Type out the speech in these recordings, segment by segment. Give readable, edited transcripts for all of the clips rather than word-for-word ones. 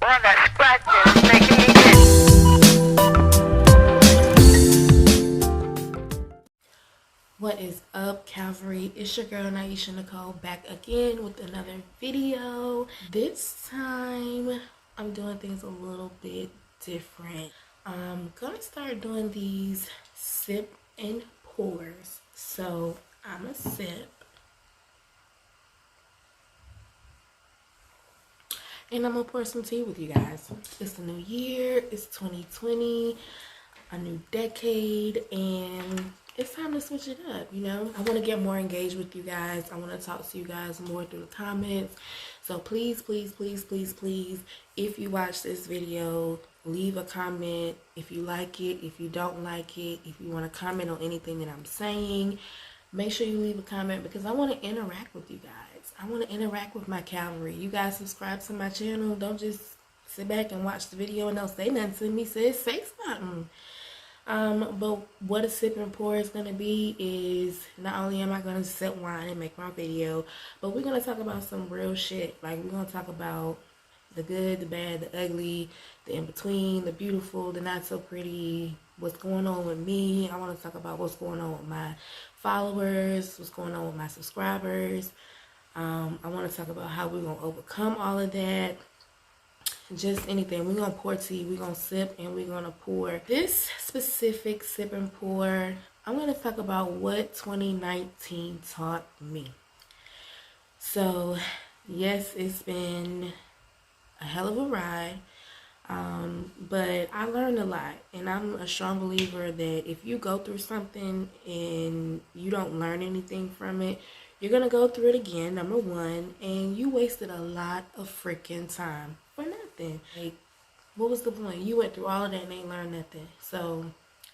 All that scratching is making me itch. What is up, Calvary? It's your girl Naisha Nicole back again with another video. This time I'm doing things a little bit different. I'm gonna start doing these sip and pours. So I'm a sip and I'm gonna pour some tea with you guys. It's the new year, it's 2020, a new decade, and it's time to switch it up, you know? I want to get more engaged with you guys. I want to talk to you guys more through the comments. So please, please, please, please, please, if you watch this video, leave a comment if you like it, if you don't like it, if you want to comment on anything that I'm saying. Make sure you leave a comment because I want to interact with you guys. I want to interact with my Calvary. You guys subscribe to my channel. Don't just sit back and watch the video and don't say nothing to me. Say something. But what a sip and pour is going to be is not only am I going to sip wine and make my video, but we're going to talk about some real shit. Like, we're going to talk about the good, the bad, the ugly, the in-between, the beautiful, the not so pretty, what's going on with me. I want to talk about what's going on with my followers, what's going on with my subscribers. I want to talk about how we're going to overcome all of that. Just anything. We're going to pour tea, we're going to sip, and we're going to pour. This specific sip and pour, I'm going to talk about what 2019 taught me. So, yes, it's been a hell of a ride, but I learned a lot, and I'm a strong believer that if you go through something and you don't learn anything from it, you're going to go through it again, number one, and you wasted a lot of freaking time for nothing. Like, what was the point? You went through all of that and ain't learned nothing. So,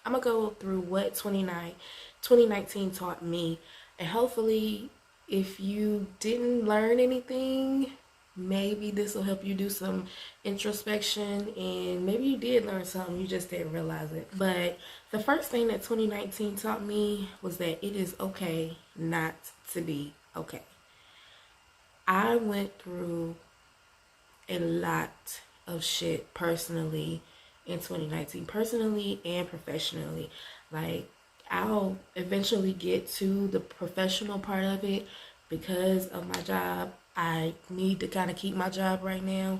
I'm going to go through what 2019 taught me, and hopefully, if you didn't learn anything, maybe this will help you do some introspection, and maybe you did learn something, you just didn't realize it. But the first thing that 2019 taught me was that it is okay not to be okay. I went through a lot of shit personally in 2019, personally and professionally. Like, I'll eventually get to the professional part of it because of my job. I need to kind of keep my job right now.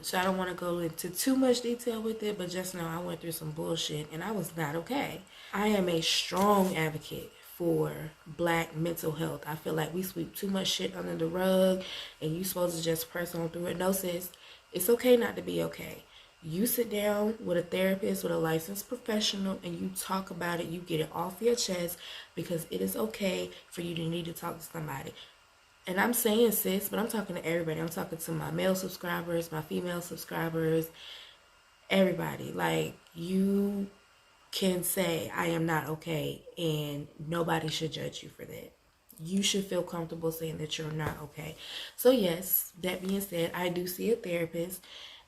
So I don't want to go into too much detail with it, but just know I went through some bullshit and I was not okay. I am a strong advocate for Black mental health. I feel like we sweep too much shit under the rug and you supposed to just press on through it. No, sis, it's okay not to be okay. You sit down with a therapist, with a licensed professional, and you talk about it. You get it off your chest because it is okay for you to need to talk to somebody. And I'm saying sis, but I'm talking to everybody. I'm talking to my male subscribers, my female subscribers, everybody. Like, you can say, I am not okay, and nobody should judge you for that. You should feel comfortable saying that you're not okay. So yes, that being said, I do see a therapist,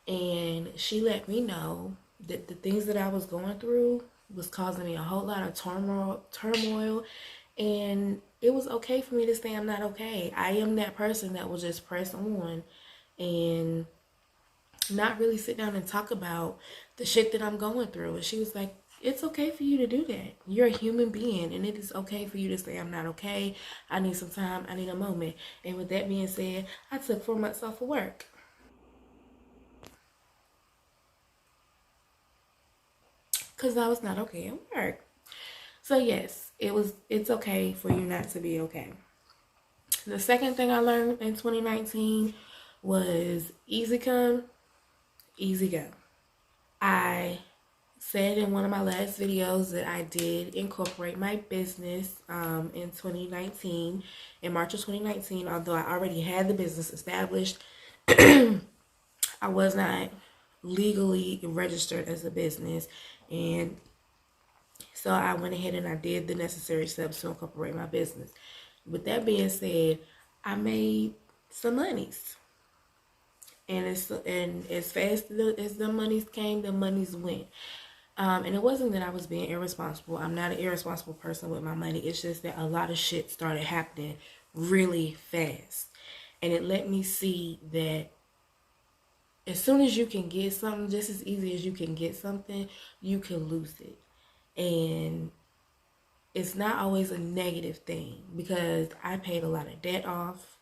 and she let me know that the things that I was going through was causing me a whole lot of turmoil, and it was okay for me to say I'm not okay. I am that person that will just press on and not really sit down and talk about the shit that I'm going through. And she was like, it's okay for you to do that. You're a human being, and it is okay for you to say I'm not okay. I need some time. I need a moment. And with that being said, I took 4 months off of work because I was not okay at work. So yes, it's okay for you not to be okay. The second thing I learned in 2019 was easy come, easy go. I said in one of my last videos that I did incorporate my business in 2019, in March of 2019. Although I already had the business established, I was not legally registered as a business, and so I went ahead and I did the necessary steps to incorporate my business. With that being said, I made some monies. And as fast as the monies came, the monies went. And it wasn't that I was being irresponsible. I'm not an irresponsible person with my money. It's just that a lot of shit started happening really fast. And it let me see that as soon as you can get something, just as easy as you can get something, you can lose it. And it's not always a negative thing, because I paid a lot of debt off.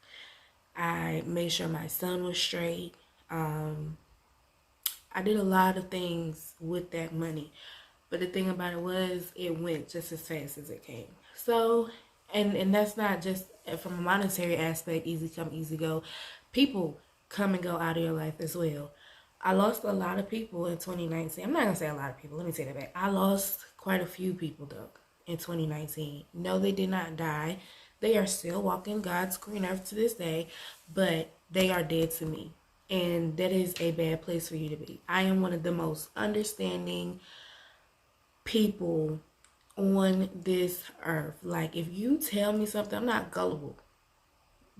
I made sure my son was straight. I did a lot of things with that money. But the thing about it was, it went just as fast as it came. So, and that's not just from a monetary aspect, easy come, easy go. People come and go out of your life as well. I lost a lot of people in 2019. I'm not going to say a lot of people. Let me take that back. I lost quite a few people, though, in 2019. No, they did not die. They are still walking God's green earth to this day, but they are dead to me. And that is a bad place for you to be. I am one of the most understanding people on this earth. Like, if you tell me something, I'm not gullible.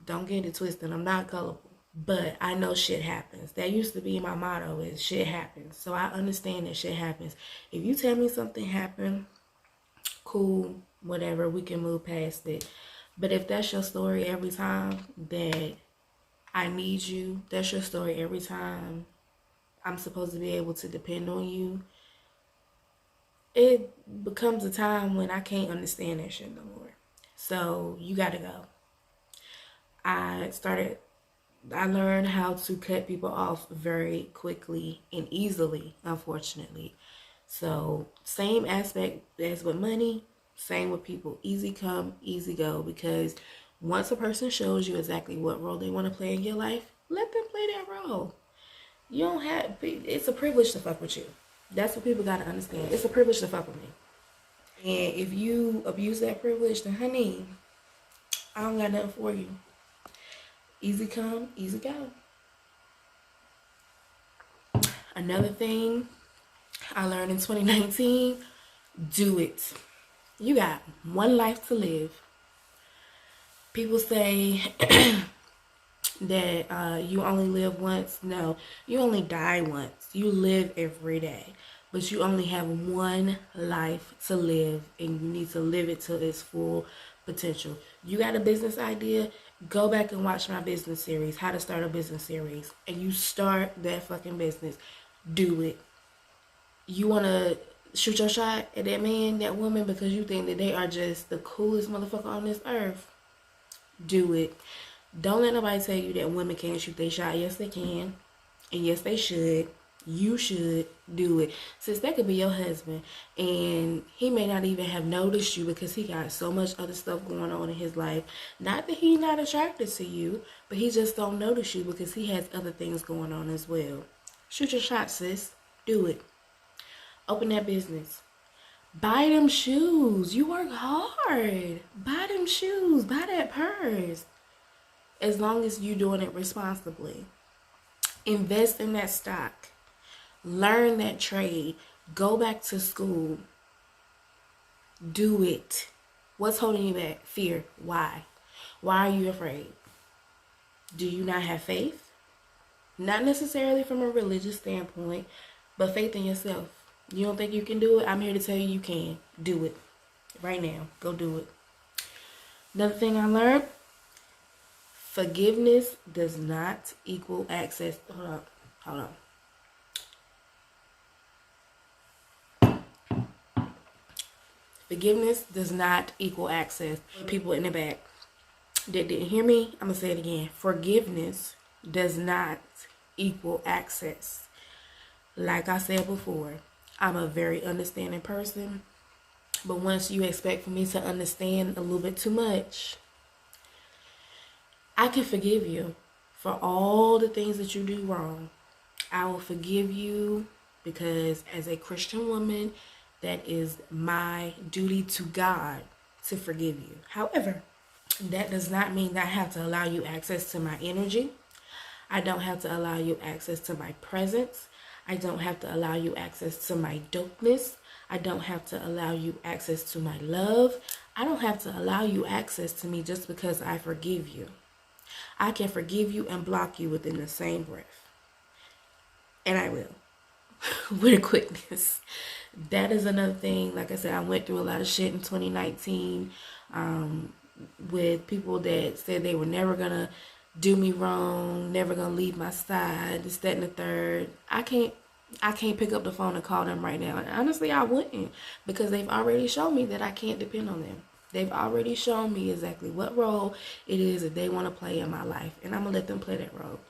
Don't get it twisted. I'm not gullible. But I know shit happens. That used to be my motto, is shit happens. So I understand that shit happens. If you tell me something happened, cool, whatever, we can move past it. But if that's your story every time that I need you, that's your story every time I'm supposed to be able to depend on you, it becomes a time when I can't understand that shit no more. So you gotta go. I learned how to cut people off very quickly and easily, unfortunately. So same aspect as with money, same with people. Easy come, easy go. Because once a person shows you exactly what role they want to play in your life, let them play that role. You don't have, it's a privilege to fuck with you. That's what people gotta understand. It's a privilege to fuck with me. And if you abuse that privilege, then honey, I don't got nothing for you. Easy come, easy go. Another thing I learned in 2019, do it. You got one life to live. People say that you only live once. No, you only die once. You live every day. But you only have one life to live, and you need to live it to its full potential. You got a business idea? Go back and watch my business series, How to Start a Business series, and you start that fucking business. Do it. You want to shoot your shot at that man, that woman, because you think that they are just the coolest motherfucker on this earth? Do it. Don't let nobody tell you that women can't shoot their shot. Yes, they can. And yes, they should. You should do it. Since that could be your husband, and he may not even have noticed you because he got so much other stuff going on in his life. Not that he's not attracted to you, but he just don't notice you because he has other things going on as well. Shoot your shot, sis. Do it. Open that business. Buy them shoes. You work hard. Buy them shoes. Buy that purse. As long as you're doing it responsibly. Invest in that stock. Learn that trade. Go back to school. Do it. What's holding you back? Fear. Why? Why are you afraid? Do you not have faith? Not necessarily from a religious standpoint, but faith in yourself. You don't think you can do it? I'm here to tell you can. Do it. Right now. Go do it. Another thing I learned, forgiveness does not equal access. Hold on. Forgiveness does not equal access. People in the back that didn't hear me, I'm going to say it again. Forgiveness does not equal access. Like I said before, I'm a very understanding person. But once you expect for me to understand a little bit too much, I can forgive you for all the things that you do wrong. I will forgive you because as a Christian woman, that is my duty to God to forgive you. However, that does not mean that I have to allow you access to my energy. I don't have to allow you access to my presence. I don't have to allow you access to my dopeness. I don't have to allow you access to my love. I don't have to allow you access to me just because I forgive you. I can forgive you and block you within the same breath. And I will. With quickness. That is another thing. Like I said, I went through a lot of shit in 2019 with people that said they were never gonna do me wrong, never gonna leave my side, this, that, and the third. I can't pick up the phone and call them right now. And honestly, I wouldn't, because they've already shown me that I can't depend on them. They've already shown me exactly what role it is that they want to play in my life, and I'm gonna let them play that role.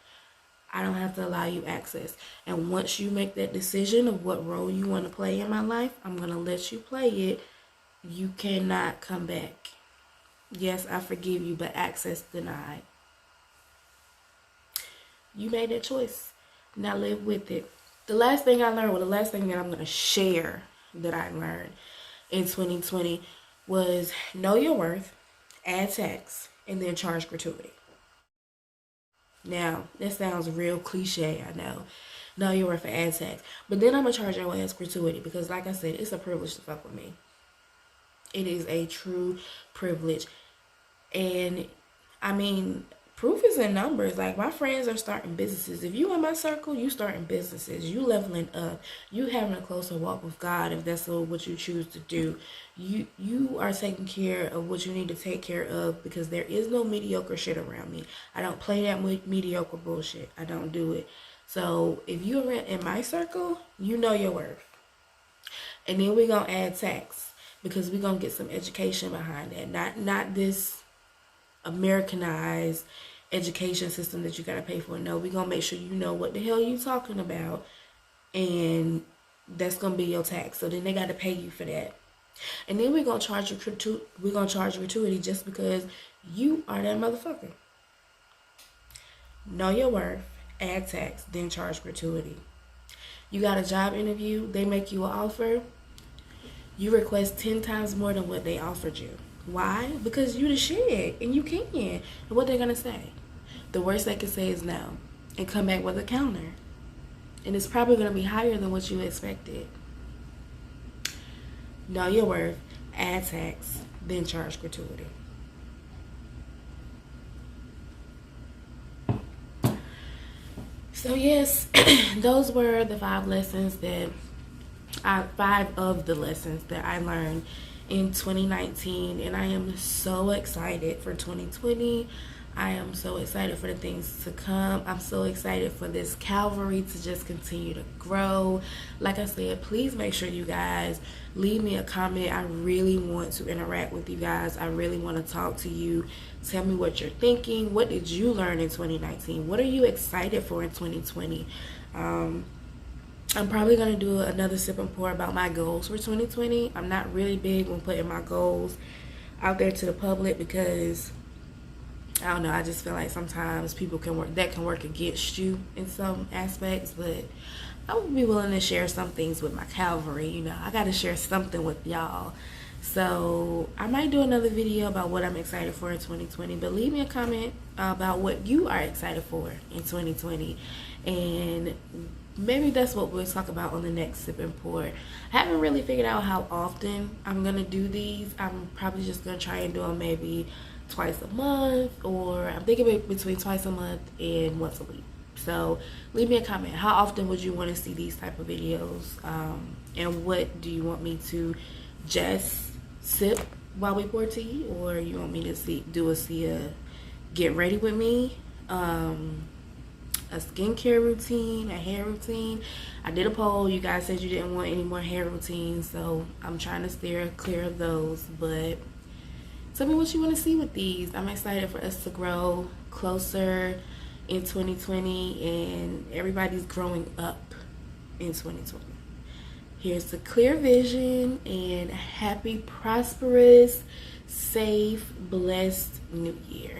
I don't have to allow you access. And once you make that decision of what role you want to play in my life, I'm gonna let you play it. You cannot come back. Yes, I forgive you, but access denied. You made that choice. Now live with it. The last thing I learned, the last thing that I'm going to share that I learned in 2020 was know your worth, add tax, and then charge gratuity. Now, that sounds real cliche, I know. Know your worth, add tax. But then I'm going to charge your ass gratuity because, like I said, it's a privilege to fuck with me. It is a true privilege. And, I mean, proof is in numbers. Like, my friends are starting businesses. If you in my circle, you starting businesses. You leveling up. You having a closer walk with God, if that's what you choose to do. You are taking care of what you need to take care of, because there is no mediocre shit around me. I don't play that mediocre bullshit. I don't do it. So if you're in my circle, you know your worth. And then we're going to add tax, because we're going to get some education behind that. Not this Americanized education system that you got to pay for. No, we're going to make sure you know what the hell you talking about, and that's going to be your tax. So then they got to pay you for that. And then we're going to charge gratuity just because you are that motherfucker. Know your worth, add tax, then charge gratuity. You got a job interview, they make you an offer, you request 10 times more than what they offered you. Why? Because you the shit, and you can. And what they gonna say? The worst they can say is no, and come back with a counter. And it's probably gonna be higher than what you expected. Know your worth, add tax, then charge gratuity. So yes, those were the 5 of the lessons that I learned in 2019, and I am so excited for 2020. I am so excited for the things to come. I'm so excited for this Calvary to just continue to grow. Like I said, please make sure you guys leave me a comment. I really want to interact with you guys. I really want to talk to you. Tell me what you're thinking. What did you learn in 2019? What are you excited for in 2020? I'm probably going to do another sip and pour about my goals for 2020. I'm not really big on putting my goals out there to the public, because I don't know, I just feel like sometimes people can work against you in some aspects. But I would be willing to share some things with my Calvary. You know, I got to share something with y'all. So I might do another video about what I'm excited for in 2020, but leave me a comment about what you are excited for in 2020, and maybe that's what we'll talk about on the next sip and pour. I haven't really figured out how often I'm gonna do these. I'm probably just gonna try and do them maybe twice a month, or I'm thinking between twice a month and once a week. So leave me a comment. How often would you want to see these type of videos, and what do you want me to just sip while we pour tea, or you want me to do a get ready with me, a skincare routine, a hair routine? I did a poll. You guys said you didn't want any more hair routines, so I'm trying to steer clear of those. But tell me what you want to see with these. I'm excited for us to grow closer in 2020, and everybody's growing up in 2020. Here's the clear vision, and happy, prosperous, safe, blessed new year.